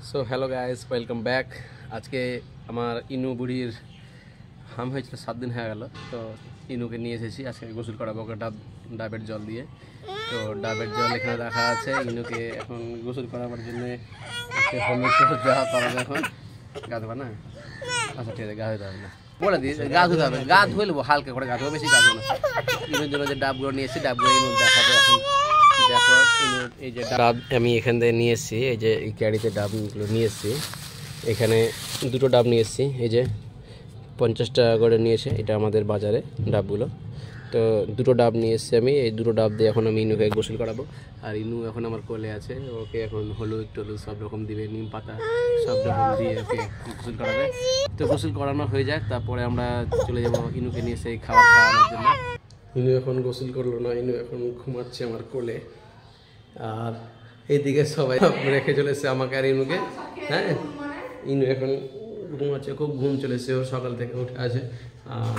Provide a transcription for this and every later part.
So hello guys, welcome back. আজকে আমার ইনু বুড়ির হাম হয়েছিল 7 দিন হয়ে গেল। তো ইনুকে নিয়ে এসেছি, আজকে গোসল করাবো ওকে ডাবের জল দিয়ে। তো ডাবের জল এখানে রাখা আছে। ইনুকে এখন গোসল করাবার জন্য যা করাবে এখন। গা ধোবা না? আচ্ছা ঠিক আছে, গা ধুতে হবে না, বলে দিই গা ধুতে হবে। গা ধুয়ে নেবো, হালকা করে গা ধোবো, বেশি গা ধোবো না। ইনুর জন্য যে ডাবগুলো নিয়েছি, ডাবগুলো ইনু দেখাবে এখন। দেখো ইনুর এই যে ডাব আমি এখান থেকে নিয়ে এসেছি, এই যে এই ক্যারিতে ডাবগুলো নিয়ে এসেছি। এখানে দুটো ডাব নিয়ে এসেছি, এই যে 50 টাকা করে নিয়েছে এটা আমাদের বাজারে ডাবগুলো। তো দুটো ডাব নিয়ে এসেছি আমি। এই দুটো ডাব দিয়ে এখন আমি ইনুকে গোসল করাবো। আর ইনু এখন আমার কোলে আছে, ওকে এখন হলুদ টলুদ সব রকম দিবে, নিম পাতা সব রকম দিয়ে ওকে গোসল করাবে। তো গোসল করানো হয়ে যাক, তারপরে আমরা চলে যাবো ইনুকে নিয়ে সেই খাবার খাওয়ানোর জন্য। ইনু এখন গোসল করলো না, ইনু এখন ঘুমাচ্ছে আমার কোলে। আর এইদিকে সবাই রেখে চলেছে আমাকে আর ইনুকে। হ্যাঁ, ইনু এখন ঘুমাচ্ছে, খুব ঘুম চলেছে, ওর সকাল থেকে উঠে আছে। আর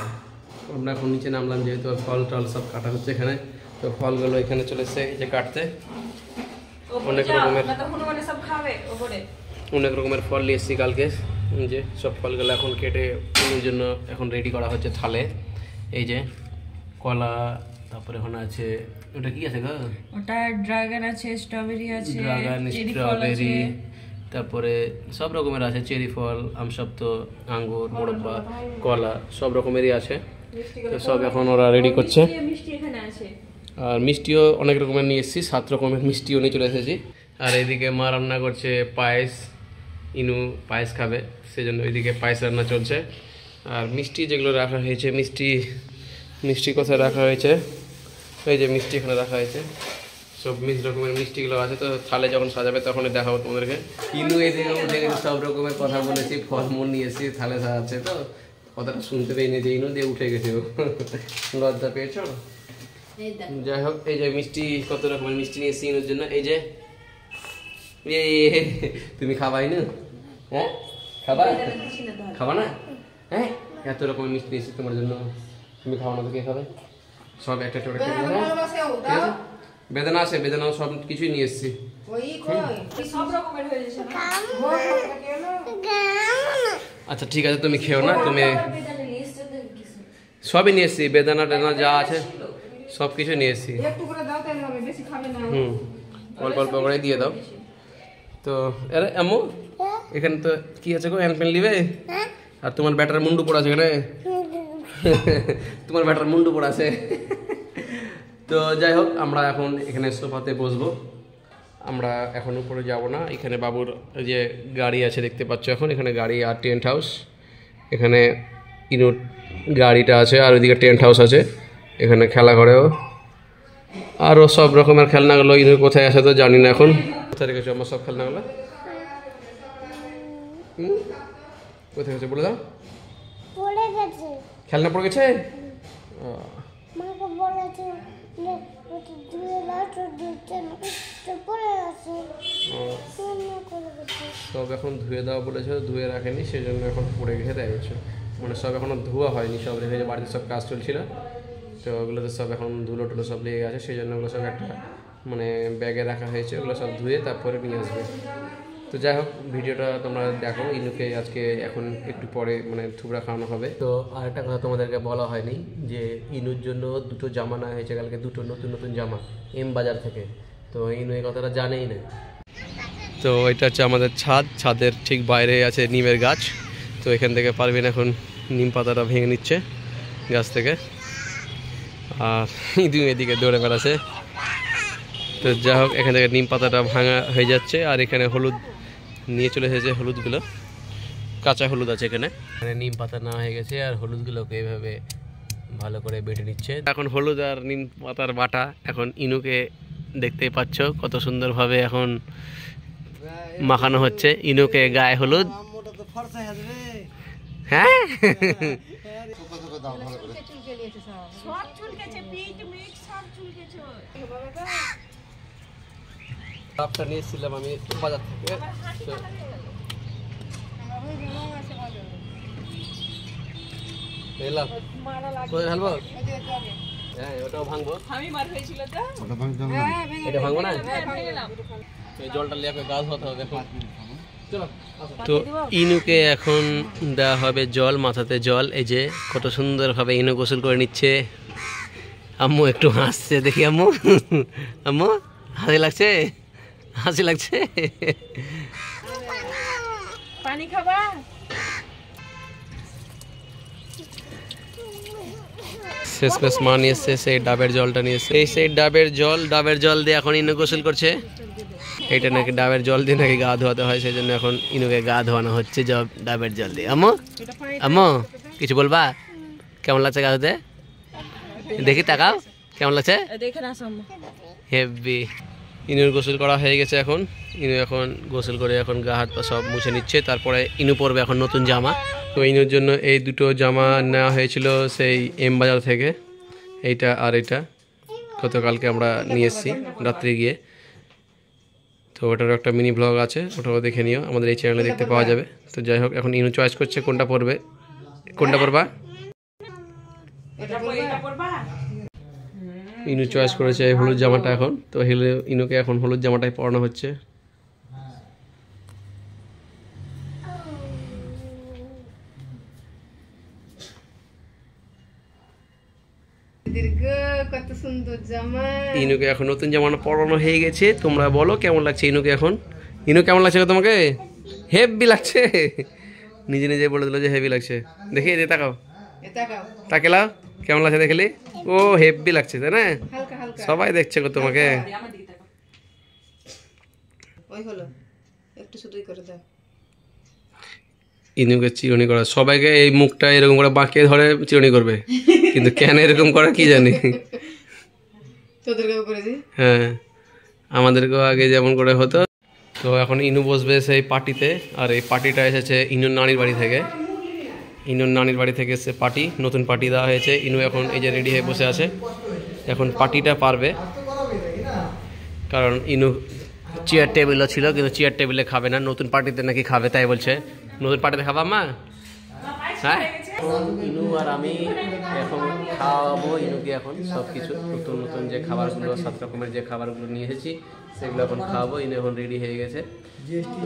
আমরা এখন নিচে নামলাম, যেহেতু ফল টল সব কাটা হচ্ছে এখানে। তো ফলগুলো এখানে চলেছে এই যে কাটতে। অনেক রকমের ফল নিয়ে এসেছি কালকে, যে সব ফলগুলো এখন কেটে ইনুর জন্য এখন রেডি করা হচ্ছে থালে। এই যে কলা, তারপরে ওখানে আছে, ওটা কি আছে গো? ওটা ড্রাগন আছে, স্ট্রবেরি আছে, ড্রাগন, স্ট্রবেরি, তারপরে সব রকমের আছে, চেরি ফল, আমসত্ত্ব, আঙ্গুর, মোরব্বা, কলা সব রকমেরই আছে। তো সব এখন ওরা রেডি করছে। আর মিষ্টিও অনেক রকমের নিয়ে এসেছি, 7 রকমের মিষ্টিও নিয়ে চলে এসেছি। আর এইদিকে মা রান্না করছে পায়েস, ইনু পায়েস খাবে সেজন্য ওইদিকে পায়েস রান্না চলছে। আর মিষ্টি যেগুলো রাখা হয়েছে, মিষ্টি কোথায় রাখা হয়েছে, এই যে মিষ্টি এখানে রাখা হয়েছে, সব রকমের মিষ্টিগুলো আছে। তো থালে যখন সাজাবে তখনই দেখাবো তোমাদেরকে। ইনু এদিকে উঠে গেছে, সব রকমের কথা বলেছি, ফলমূল নিয়ে এসেছি, থালে সাজাচ্ছে। তো কথাটা শুনতে পেয়ে যে ইনু দিয়ে উঠে গেছে, লজ্জা পেয়েছো? যাই হোক, এই যে মিষ্টি, কত রকমের মিষ্টি নিয়ে এসেছি ইনুর জন্য। এই যে তুমি খাবাই না? হ্যাঁ খাবা না? হ্যাঁ, এত রকমের মিষ্টি নিয়ে এসেছি তোমার জন্য, তুমি খাওয়া না তো কে খাবে? সব একটা ঠিক আছে, বেদানা আছে, বেদানাও সব কিছুই নিয়ে এসেছি। আচ্ছা ঠিক আছে, তুমি খেও না, তুমি সবই নিয়ে এসেছি, বেদানা টেদানা যা আছে সব কিছু নিয়ে এসেছি। অল্প অল্প করে দিয়ে দাও। তো আরে আম্মু, এখানে তো কি আছে গো, হ্যান্ড পেন নিবে? আর তোমার ব্যাটার মুন্ডু পড়া আছে এখানে, তোমার ব্যাটার মুন্ডু পড়া আছে। তো যাই হোক, আমরা এখন এখানে সোফাতে বসবো, আমরা এখন উপরে যাব না। এখানে বাবুর যে গাড়ি আছে দেখতে পাচ্ছ, এখন এখানে গাড়ি আর টেন্ট হাউস, এখানে ইনুর গাড়িটা আছে, আর ওইদিকে টেন্ট হাউস আছে, এখানে খেলা করেও। আরও সব রকমের খেলনাগুলো ইনুর কোথায় আছে তো জানি না, এখন কোথায় রেখেছো আমার সব খেলনাগুলো? কোথায় গেছে বলে দাও? খেলনা পড়ে গেছে? সব এখন ধুয়ে দেওয়া বলেছে, ধুয়ে রাখেনি, সেই জন্য এখন পড়ে গেছে দেখেছো। মানে সব এখনো ধোয়া হয়নি, সব রেখেছে, বাড়িতে সব কাজ চলছিল। তো ওগুলোতে সব এখন ধুলো টুলো সব লেগে গেছে, সেই জন্য ওগুলো সব একটা মানে ব্যাগে রাখা হয়েছে, ওগুলো সব ধুয়ে তারপরে নিয়ে আসবে। তো যাই হোক, ভিডিওটা তোমরা দেখো। ইনুকে আজকে এখন একটু পরে মানে থুবড়া খাওয়ানো হবে। তো আরেকটা কথা তোমাদেরকে বলা হয়নি, যে ইনুর জন্য দুটো জামা নেওয়া হয়েছে কালকে, দুটো নতুন নতুন জামা এম বাজার থেকে। তো ইনু এই কথাটা জানেই না। তো এটা হচ্ছে আমাদের ছাদের ঠিক বাইরে আছে নিমের গাছ। তো এখান থেকে পারবেন এখন নিম পাতাটা ভেঙে নিচ্ছে গাছ থেকে, আর ইদু এদিকে দৌড়ে বেড়াচ্ছে। তো যাই হোক, এখান থেকে নিম পাতাটা ভাঙা হয়ে যাচ্ছে, আর এখানে হলুদ নিয়ে চলে এসেছে, হলুদগুলো কাঁচা হলুদ আছে এখানে। এখানে নিম পাতা নেওয়া হয়ে গেছে, আর হলুদগুলোকে এইভাবে ভালো করে বেটে নিচ্ছে। এখন হলুদ আর নিম পাতার বাটা এখন ইনুকে দেখতেই পাচ্ছ কত সুন্দরভাবে এখন মাখানো হচ্ছে ইনুকে গায়ে হলুদ। হ্যাঁ, কাপটা নিয়েছিলাম আমি বাজার থেকে। এলাম কোথায় ঢালবো? হ্যাঁ, ওটাও ভাঙবো। এটা ভাঙবো না, এই জলটা লিয়ে গা ধোয়াতে হবে এখন। তো ইনুকে এখন দেওয়া হবে জল, মাথাতে জল। এই যে কত সুন্দরভাবে ইনু গোসল করে নিচ্ছে। আম্মু একটু হাসছে, দেখি আম্মু। আম্মু হাসি লাগছে, হাসি লাগছে। পানি খাবা? শেষমেশ মা নিয়ে এসছে সেই ডাবের জলটা নিয়ে এসছে। এই সেই ডাবের জল দিয়ে এখন ইনু গোসল করছে। এটা নাকি ডাবের জল দিয়ে নাকি গা ধোয়াতে হয়, সেই জন্য এখন ইনুকে গা ধোয়ানো হচ্ছে ডাবের জল দিয়ে। আম্মু, আম্মু কিছু বলবা? কেমন লাগছে গা ধুতে? দেখি তাকাও, কেমন লাগছে? হেভি। ইনুর গোসল করা হয়ে গেছে। এখন ইনু এখন গোসল করে এখন গা হাত পা সব মুছে নিচ্ছে। তারপরে ইনু পরবে এখন নতুন জামা। তো ইনুর জন্য এই দুটো জামা নেওয়া হয়েছিল সেই এম বাজার থেকে, এইটা আর এটা। গতকালকে আমরা নিয়ে এসেছি রাত্রে গিয়ে। তো ওটারও একটা মিনি ব্লগ আছে, ওটাও দেখে নিও, আমাদের এই চ্যানেলে দেখতে পাওয়া যাবে। তো যাই হোক, এখন ইনু চয়েস করছে কোনটা পরবে। কোনটা পরবা? ইনু চয়েস করেছে এই হলুদ জামাটা এখন। তো ইনুকে এখন হলুদ জামাটাই পরানো হচ্ছে। কত সুন্দর জামা। ইনুকে এখন নতুন জামা পরানো হয়ে গেছে। তোমরা বলো কেমন লাগছে ইনুকে এখন? ইনু কেমন লাগছে তোমাকে? হেভি লাগছে। নিজে নিজে বলে দিল যে হেভি লাগছে। দেখি যে তাকাও, তাকেলাও কেমন লাগছে দেখলি? ও হেভি লাগছে তাই না? সবাই দেখছে গো তোমাকে। ইনুকে চিরুনি করা, সবাইকে এই মুখটা এরকম করে বাঁকিয়ে ধরে চিরুনি করবে, কিন্তু কেন এরকম করে কি জানি। হ্যাঁ, আমাদেরকেও আগে যেমন করে হতো। তো এখন ইনু বসবে সেই পার্টিতে। আর এই পার্টিটা এসেছে ইনুর নানির বাড়ি থেকে। ইনুর নানির বাড়ি থেকে এসে পার্টি, নতুন পার্টি দেওয়া হয়েছে। ইনু এখন এই যে রেডি হয়ে বসে আছে। এখন পার্টিটা পারবে, কারণ ইনু চেয়ার টেবিলও ছিল কিন্তু চেয়ার টেবিলে খাবে না, নতুন পার্টিতে নাকি খাবে, তাই বলছে। নতুন পার্টিতে খাবা মা? হ্যাঁ, ইনু আর আমি এখন খাওয়াবো ইনুকে এখন সব কিছু। নতুন নতুন যে খাবারগুলো, 7 রকমের যে খাবারগুলো নিয়ে এসেছি সেগুলো এখন খাওয়াবো। ইনু এখন রেডি হয়ে গেছে।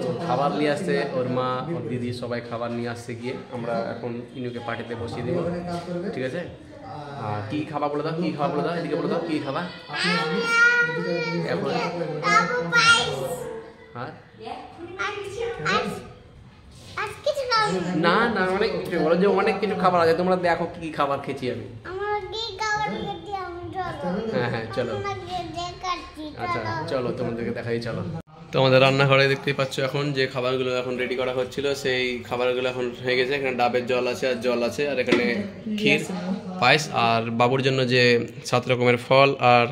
তো খাবার নিয়ে আসছে ওর মা, ওর দিদি সবাই খাবার নিয়ে আসছে গিয়ে। আমরা এখন ইনুকে পার্টিতে বসিয়ে দেবো, ঠিক আছে? আর কী খাবার বলে দাও, কী খাবার বলে দাও, এদিকে বলে দাও কী খাবার এখন। আর না না, অনেক কিছু বলো যে অনেক কিছু খাবার আছে। তোমরা দেখো কি খাবার খেয়েছি আমি। হ্যাঁ হ্যাঁ চলো, আচ্ছা চলো তোমাদেরকে দেখাই, চলো। তো আমাদের রান্নাঘরে দেখতেই পাচ্ছ এখন যে খাবারগুলো এখন রেডি করা হচ্ছিল, সেই খাবারগুলো এখন হয়ে গেছে। এখানে ডাবের জল আছে আর জল আছে, আর এখানে ক্ষীর, পায়েস, আর বাবুর জন্য যে 7 রকমের ফল আর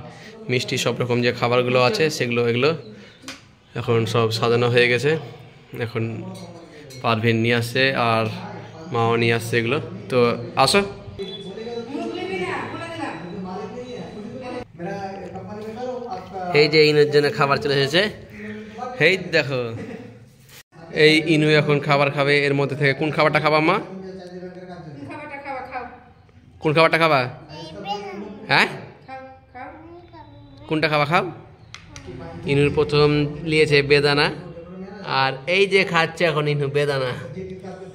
মিষ্টি সব রকম যে খাবারগুলো আছে সেগুলো, এগুলো এখন সব সাজানো হয়ে গেছে। এখন পারভিন নিয়ে আসছে আর মাও নিয়ে আসছে এগুলো। তো আসো, এই যে ইনুর জন্য খাবার চলে এসেছে। এই দেখো, এই ইনু এখন খাবার খাবে। এর মধ্যে থেকে কোন খাবারটা খাবা মা? কোন খাবারটা খাবা? হ্যাঁ, কোনটা খাবা? খাও। ইনুর প্রথম নিয়েছে বেদানা, আর এই যে খাচ্ছে এখন ইনু বেদানা।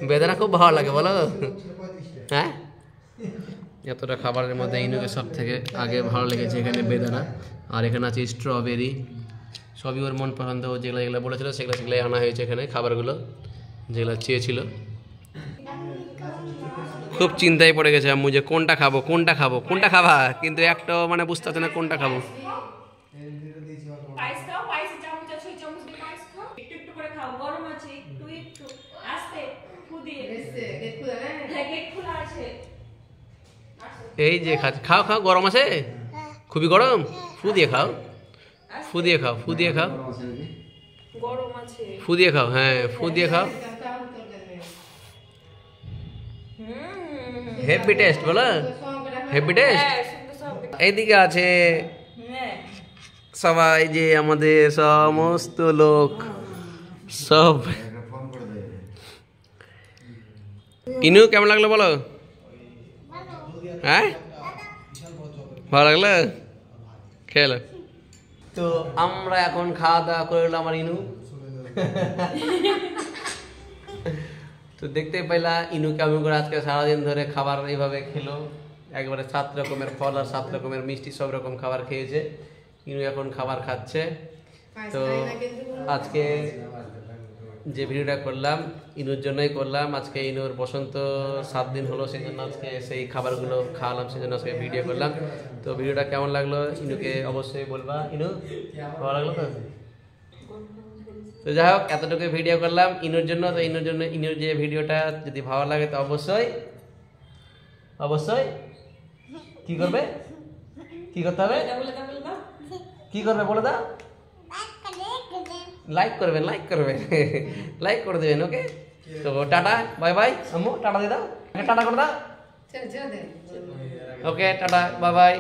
বেদানা খুব ভালো লাগে বলো? হ্যাঁ, এতটা খাবারের মধ্যে ইনুকে সব থেকে আগে ভালো লেগেছে এখানে বেদানা। আর এখানে আছে স্ট্রবেরি, সবই ওর মন পছন্দ। ও যেগুলো যেগুলো বলেছিল সেগুলোই আনা হয়েছে এখানে খাবারগুলো, যেগুলো চেয়েছিল। খুব চিন্তায় পড়ে গেছে আম্মু যে কোনটা খাবো, কোনটা খাবো, কোনটা খাবা, কিন্তু একটাও মানে বুঝতে পারছে না কোনটা খাবো। এই যে খাও খাও, গরম আছে, খুবই গরম। ফু দিয়ে খাও, ফু দিয়ে খাও, ফু দিয়ে খাও, ফু দিয়ে খাও। হ্যাঁ, ফু দিয়ে খাও। হেভি টেস্ট বলো, হেভি টেস্ট। এইদিকে আছে সবাই, যে আমাদের সমস্ত লোক সব। ইনু কেমন লাগলো বলো? হ্যাঁ, ভালো লাগলো, খেলো। তো আমরা এখন খাওয়া দাওয়া করলাম। আমার ইনু তো দেখতে পেলা ইনু কেমন করে আজকে সারাদিন ধরে খাবার এইভাবে খেলো, একবারে 7 রকমের ফল আর 7 রকমের মিষ্টি সব রকম খাবার খেয়েছে। ইনু এখন খাবার খাচ্ছে। তো আজকে যে ভিডিওটা করলাম ইনুর জন্যই করলাম। আজকে ইনুর বসন্ত 7 দিন হলো, সেই জন্য আজকে সেই খাবারগুলো খাওয়ালাম, সেই জন্য আজকে ভিডিও করলাম। তো ভিডিওটা কেমন লাগলো ইনুকে অবশ্যই বলবা। ইনু ভালো লাগলো তো? তো যাই হোক, এতটুকু ভিডিও করলাম ইনুর জন্য। তো ইনুর যে ভিডিওটা যদি ভালো লাগে তো অবশ্যই কি করবে, কি করতে হবে, কি করবে বলে দাও। লাইক করবেন লাইক করে দেবেন। ওকে, তো টাটা, বাই বাই। আম্মু টাটা দিয়ে দাও, টাটা করে দাও। ওকে, টাটা, বাই বাই।